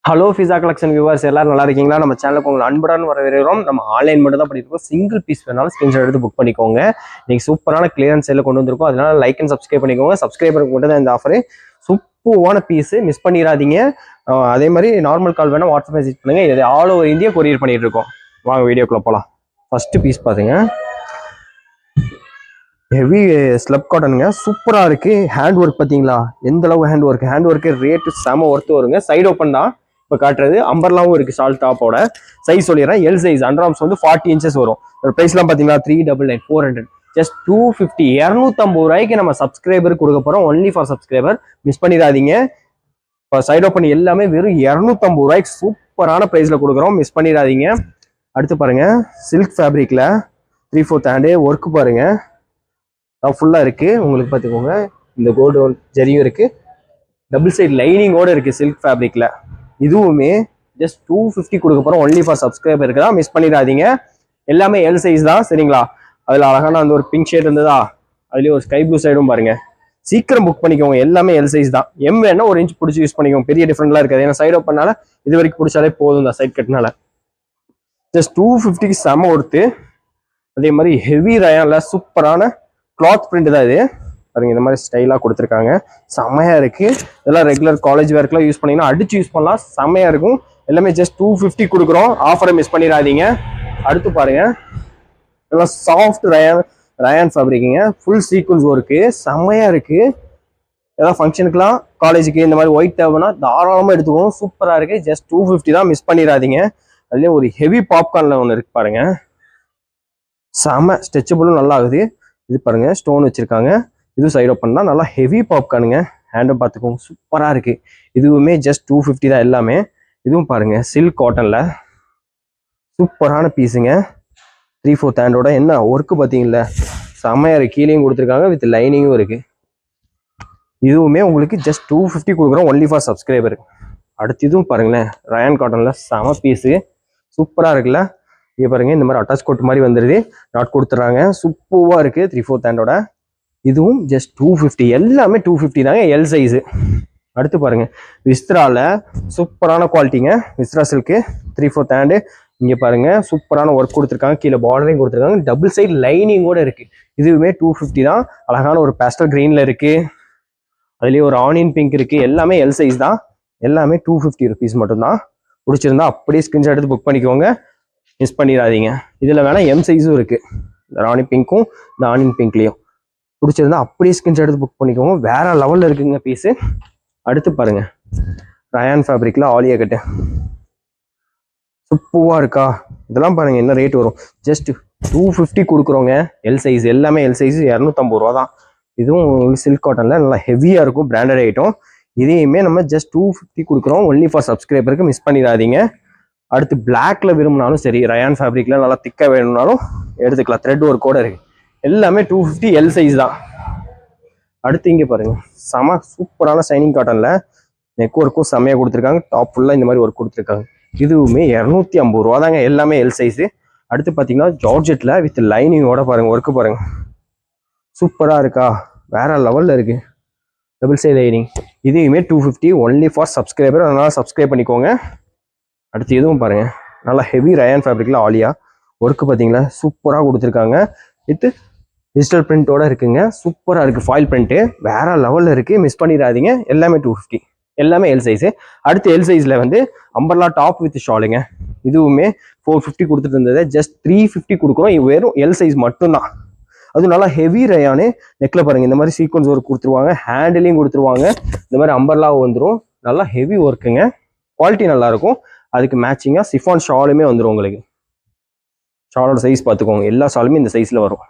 Hello Fiza collection viewers எல்லாரும் நல்லா இருக்கீங்களா? நம்ம சேனலுக்கு உங்களை அன்புடன் வரவேற்கிறோம். நம்ம ஆன்லைன் மட்டும் தான் பண்ணிருக்கோம். சிங்கிள் பீஸ் வேணாலும் ஸ்கிரீன்ஷாட் எடுத்து புக் பண்ணிக்கோங்க. இன்னைக்கு சூப்பரான கிளியரன்ஸ் சேல கொண்டு வந்திருக்கோம். அதனால லைக் அண்ட் சப்ஸ்கிரைப் பண்ணிக்கோங்க. சப்ஸ்கிரைபருக்கு மட்டும் தான் இந்த ஆஃபர். சூப்பரான பீஸ், மிஸ் பண்ணிடாதீங்க. அதே மாதிரி நார்மல் கால் வேணா வாட்ஸ்அப் மெசேஜ் பண்ணுங்க. இது ஆல் ஓவர் இந்தியா கொரியர் பண்ணிட்டு இருக்கோம். வாங்க வீடியோக்குள்ள போலாம். ஃபர்ஸ்ட் பீஸ் பாருங்க, ஹெவி ஸ்லப் காட்டனுங்க, சூப்பரா இருக்கு. ஹேண்ட் ஒர்க் பாத்தீங்களா எந்த அளவு ஹேண்ட் ஒர்க் ரேட்டு செம ஒர்த்து வருங்க. சைடு ஓப்பன் தான் இப்போ காட்டுறது. அம்பர்லாவும் இருக்கு ஷால் டாப்போட. சைஸ் சொல்லிடுறேன், எல் சைஸ். அண்டர்ஆர்ம்ஸ் வந்து 40 inches வரும். பிரைஸ்லாம் பாத்தீங்கன்னா 399 400 ஜஸ்ட் 250 250 ரூபாய்க்கு நம்ம சப்ஸ்கிரைபர் கொடுக்க போறோம். Only for subscriber. மிஸ் பண்ணிடாதீங்க. இப்போ சைடு ஓப்பன் எல்லாமே வெறும் 250 ரூபாய்க்கு சூப்பரான பிரைஸ்ல கொடுக்குறோம். மிஸ் பண்ணிடாதீங்க. அடுத்து பாருங்க, சில்க் ஃபேப்ரிக்ல 3/4 ஹேண்டு ஒர்க் பாருங்க, ஃபுல்லா இருக்கு. உங்களுக்கு பார்த்துக்கோங்க, இந்த கோல்டு ஜரியும் இருக்கு, டபுள் சைட் லைனிங்கோட இருக்கு சில்க் ஃபேப்ரிக்ல. இதுவுமே ஜஸ்ட் 250 கொடுக்க போறோம். ஒன்லி ஃபார் சப்ஸ்கிரைபருக்கு தான். மிஸ் பண்ணிடாதீங்க. எல்லாமே எல் சைஸ் தான், சரிங்களா? அதுல அழகான அந்த ஒரு பிங்க் ஷேட் இருந்ததா, அதுலயே ஒரு ஸ்கை ப்ளூ சைடும் பாருங்க. சீக்கிரம் புக் பண்ணிக்கோங்க. எல்லாமே எல் சைஸ் தான். எம் வேணா ஒரு இன்ச் பிடிச்சி யூஸ் பண்ணிக்கோங்க. பெரிய டிஃபரெண்ட்லாம் இருக்காது. ஏன்னா சைட் ஓப்பனால இது வரைக்கும் பிடிச்சாலே போதும் தான், சைட் கட்னால. ஜஸ்ட் 250க்கு செம ஒருத்து. அதே மாதிரி ஹெவி ரயான்ல சூப்பரான கிளாத் பிரிண்ட் தான் இது பாருங்க. இந்த மாதிரி ஸ்டைலா கொடுத்துருக்காங்க, செம்மையா இருக்கு. இதெல்லாம் ரெகுலர் காலேஜ் வேர்க்கெல்லாம் யூஸ் பண்ணீங்கன்னா அடிச்சு யூஸ் பண்ணலாம், செம்மையா இருக்கும். எல்லாமே ஜஸ்ட் 250 கொடுக்குறோம். ஆஃபரை மிஸ் பண்ணிடாதீங்க. அடுத்து பாருங்க, இதெல்லாம் சாஃப்ட் ரயான் ஃபேப்ரிக்குங்க, ஃபுல் சீக்வன்ஸ் ஒர்க்கு, செம்மையா இருக்கு. ஏதாவது ஃபங்க்ஷனுக்குலாம் காலேஜுக்கு இந்த மாதிரி ஒயிட் தேவைன்னா தாராளமாக எடுத்துக்கோங்க. சூப்பராக இருக்கு. ஜஸ்ட் 250 தான். மிஸ் பண்ணிடாதீங்க. அதுலேயே ஒரு ஹெவி பாப்கார்ன்ல ஒன்று இருக்கு பாருங்க, செம ஸ்ட்ரெச்சபிளும் நல்லா ஆகுது. இது பாருங்க, ஸ்டோன் வச்சிருக்காங்க. இது சைட் ஓப்பன் தான். நல்லா ஹெவி பாப்கார்னுங்க. ஹேண்டும் பார்த்துக்கோங்க, சூப்பராக இருக்கு. இதுவுமே ஜஸ்ட் 250 தான் எல்லாமே. இதுவும் பாருங்க, சில்க் காட்டன்ல சூப்பரான பீஸுங்க. 3/4 ஹேண்டோட என்ன ஒர்க்கு பார்த்தீங்களா, செம்மையா இருக்கு. கீழேயும் கொடுத்துருக்காங்க, வித் லைனிங்கும் இருக்கு. இதுவுமே உங்களுக்கு ஜஸ்ட் 250 கொடுக்குறோம். Only for subscriber. அடுத்து இதுவும் பாருங்களேன், ரயான் காட்டன்ல செம பீஸு, சூப்பராக இருக்குல்ல. இங்கே பாருங்க, இந்த மாதிரி அட்டாச் கோட் மாதிரி வந்துருது, நாட் கொடுத்துட்றாங்க. சூப்பராக இருக்கு. 3/4 ஹேண்டோட. இதுவும் ஜஸ்ட் 250. எல்லாமே 250 தாங்க, எல் சைஸு. அடுத்து பாருங்க, விஸ்த்ரால சூப்பரான குவாலிட்டிங்க. விஸ்த்ரா சில்க்கு 3/4 ஹேண்டு. இங்கே பாருங்க, சூப்பரான ஒர்க் கொடுத்துருக்காங்க. கீழே பார்டரையும் கொடுத்துருக்காங்க. டபுள் சைட் லைனிங்கோட இருக்கு. இதுவுமே 250 தான். அழகான ஒரு பேஸ்டல் கிரீன்ல இருக்கு. அதுலேயே ஒரு ஆனியன் பிங்க் இருக்கு. எல்லாமே எல் சைஸ் தான். எல்லாமே 250 ருபீஸ் மட்டும்தான். பிடிச்சிருந்தா அப்படியே ஸ்கிரீன்ஷாட் எடுத்து புக் பண்ணிக்கோங்க. மிஸ் பண்ணிடாதீங்க. இதில் வேணா எம் சைஸும் இருக்கு, இந்த ராணி பிங்க்கும் இந்த ஆனியன் பிங்க்லையும். பிடிச்சிருந்தா அப்படியே ஸ்கிரீன்ஷாட் எடுத்து புக் பண்ணிக்கோங்க. வேற லெவலில் இருக்குங்க பீஸு. அடுத்து பாருங்க, ரயான் ஃபேப்ரிக்ல ஆலியா கட்டு சூப்பராக இருக்கா. இதெல்லாம் பாருங்க என்ன ரேட் வரும். ஜஸ்ட் 250 கொடுக்குறோங்க. எல் சைஸ், எல்லாமே எல் சைஸ். 250 ரூபா தான். இதுவும் சில்க் காட்டன்ல நல்லா ஹெவியா இருக்கும், பிராண்டட் ஐட்டம். இதையுமே நம்ம ஜஸ்ட் 250 கொடுக்குறோம். Only for சப்ஸ்கிரைபருக்கு. மிஸ் பண்ணிடாதீங்க. அடுத்து பிளாக்ல விரும்பினாலும் சரி, ரயான் ஃபேப்ரிக்ல நல்லா திக்கா வேணும்னாலும் எடுத்துக்கலாம். த்ரெட் ஒர்க்கோட இருக்கு. எல்லாமே 250 எல் சைஸ் தான். அடுத்து இங்கே பாருங்க, செம சூப்பரான ஷைனிங் காட்டன்ல நெக் ஒர்க்கும் செம்மையா கொடுத்துருக்காங்க. டாப் ஃபுல்லா இந்த மாதிரி ஒர்க் கொடுத்துருக்காங்க. இதுவுமே 250 ரூபா தாங்க. எல்லாமே எல் சைஸ். அடுத்து பாத்தீங்கன்னா ஜார்ஜெட்ல வித் லைனிங்கோட பாருங்க, ஒர்க்கு பாருங்க, சூப்பரா இருக்கா, வேற லெவல்ல இருக்கு. Double side lining. இதையுமே 250 ஒன்லி ஃபார் சப்ஸ்கிரைபர். அதனால சப்ஸ்கிரைப் பண்ணிக்கோங்க. அடுத்து இதுவும் பாருங்க, நல்லா ஹெவி ரயான் ஃபேப்ரிக்ல ஆலியா ஒர்க்கு பார்த்தீங்களா, சூப்பராக கொடுத்துருக்காங்க. வித் டிஜிட்டல் பிரிண்டோட இருக்குங்க. சூப்பராக இருக்கு. ஃபாயில் பிரிண்ட் வேற லெவலில் இருக்கு. மிஸ் பண்ணிடாதீங்க. எல்லாமே 250, எல்லாமே எல் சைஸ். அடுத்து எல் சைஸ்ல வந்து அம்பர்லா டாப் வித் ஷாலுங்க. இதுவுமே 450 கொடுத்துட்டு இருந்தது ஜஸ்ட் 350 கொடுக்குறோம். வெறும் எல் சைஸ் மட்டும்தான். அதுவும் நல்லா ஹெவி ரயானு. நெக்ல பாருங்க, இந்த மாதிரி சீக்வன்ஸ் ஒர்க் கொடுத்துருவாங்க, ஹேண்டிலையும் கொடுத்துருவாங்க. இந்த மாதிரி அம்பர்லாவும் வந்துடும். நல்லா ஹெவி ஒர்க்குங்க, குவாலிட்டி நல்லா இருக்கும். அதுக்கு மேட்சிங்கா சிஃபான் ஷாலுமே வந்துடும் உங்களுக்கு. ஷாலோட சைஸ் பார்த்துக்கோங்க, எல்லா ஷாலுமே இந்த சைஸ்ல வரும்.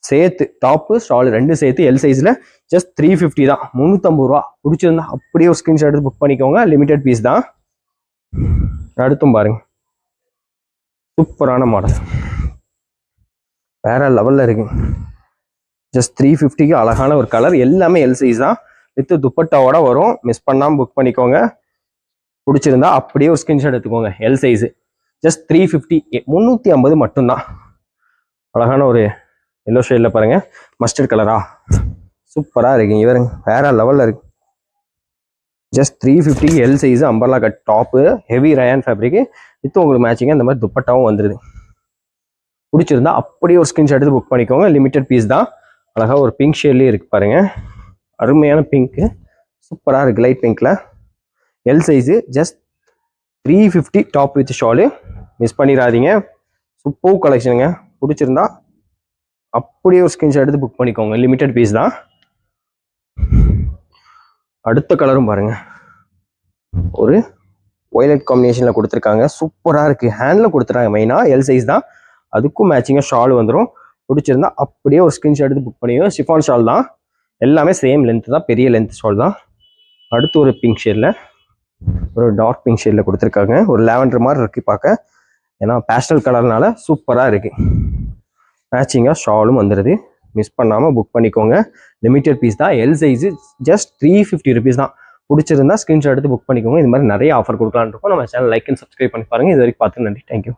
சேர்த்து டாப்பு ஷால் ரெண்டு சேர்த்து எல் சைஸ்ல ஜஸ்ட் 350 தான். 350 ரூபா. பிடிச்சிருந்தா அப்படியே ஒரு ஸ்கிரீன்ஷாட் எடுத்து புக் பண்ணிக்கோங்க. லிமிடெட் பீஸ் தான். அடுத்தும் பாருங்க, சூப்பரான மாடல், வேற லெவல்ல இருக்கு. ஜஸ்ட் 350க்கு அழகான ஒரு கலர். எல்லாமே எல் சைஸ் தான். வித் துப்பட்டாவோட வரும். மிஸ் பண்ணாம புக் பண்ணிக்கோங்க. பிடிச்சிருந்தா அப்படியே ஒரு ஸ்கிரீன்ஷாட் எடுத்துக்கோங்க. எல் சைஸ் ஜஸ்ட் 350, 350 மட்டும்தான். அழகான ஒரு எல்லோ ஷேட்ல பாருங்க, மஸ்டர்ட் கலரா, சூப்பரா இருக்கு. இவருங்க வேற லெவல்ல இருக்கு. Just 350 L size umbrella cut top heavy rayon fabric with உங்களுக்கு மேட்சிங்காக இந்த மாதிரி துப்பட்டாவும் வந்துடுது. பிடிச்சிருந்தா அப்படியே ஒரு ஸ்கிரீன்ஷாட் எடுத்து புக் பண்ணிக்கோங்க. லிமிடெட் பீஸ் தான். அழகாக ஒரு பிங்க் ஷேட்லேயே இருக்குது பாருங்கள், அருமையான பிங்க்கு, சூப்பராக இருக்குது லைட் பிங்க்கில். L size just 350 top with shawl, miss பண்ணிடாதீங்க. சூப்பர் கலெக்ஷனுங்க. பிடிச்சிருந்தா அப்படியே ஒரு ஸ்கிரீன்ஷாட் எடுத்து புக் பண்ணிக்கோங்க. லிமிடெட் பீஸ் தான். அடுத்த கலரும் பாருங்க, ஒரு ஒய்லட் காம்பினேஷனில் கொடுத்துருக்காங்க. சூப்பராக இருக்குது. ஹேண்டில் கொடுத்துருக்காங்க. மெயினாக எல் சைஸ் தான், அதுக்கும் மேட்சிங்காக ஷால் வந்துடும். பிடிச்சிருந்தா அப்படியே ஒரு ஸ்கிரீன்ஷாட் எடுத்து புக் பண்ணிக்கோங்க. ஷிஃபான் ஷால் தான், எல்லாமே சேம் லென்த் தான், பெரிய லென்த் ஷால் தான். அடுத்து ஒரு பிங்க் ஷேடில், ஒரு டார்க் பிங்க் ஷேடில் கொடுத்துருக்காங்க. ஒரு லாவெண்டர் மாதிரி இருக்குது பார்க்க, ஏன்னா பேஸ்டல் கலர்னால சூப்பராக இருக்குது. மேட்சிங்காக ஷாலும் வந்துடுது. மிஸ் பண்ணாமல் புக் பண்ணிக்கோங்க. லிமிட்டட் பீஸ் தான். எல் சைஸு ஜஸ்ட் 350 ருபீஸ் தான். பிடிச்சிருந்தா ஸ்க்ரீன்ஷாட் எடுத்து புக் பண்ணிக்கோங்க. இது மாதிரி நிறைய ஆஃபர் கொடுக்கலான்னு இருக்கோம். நம்ம சேனல் லைக் அண்ட் சப்ஸ்கிரைப் பண்ணி பாருங்கள். இது வரைக்கும் பார்த்து நன்றி. தேங்க்யூ.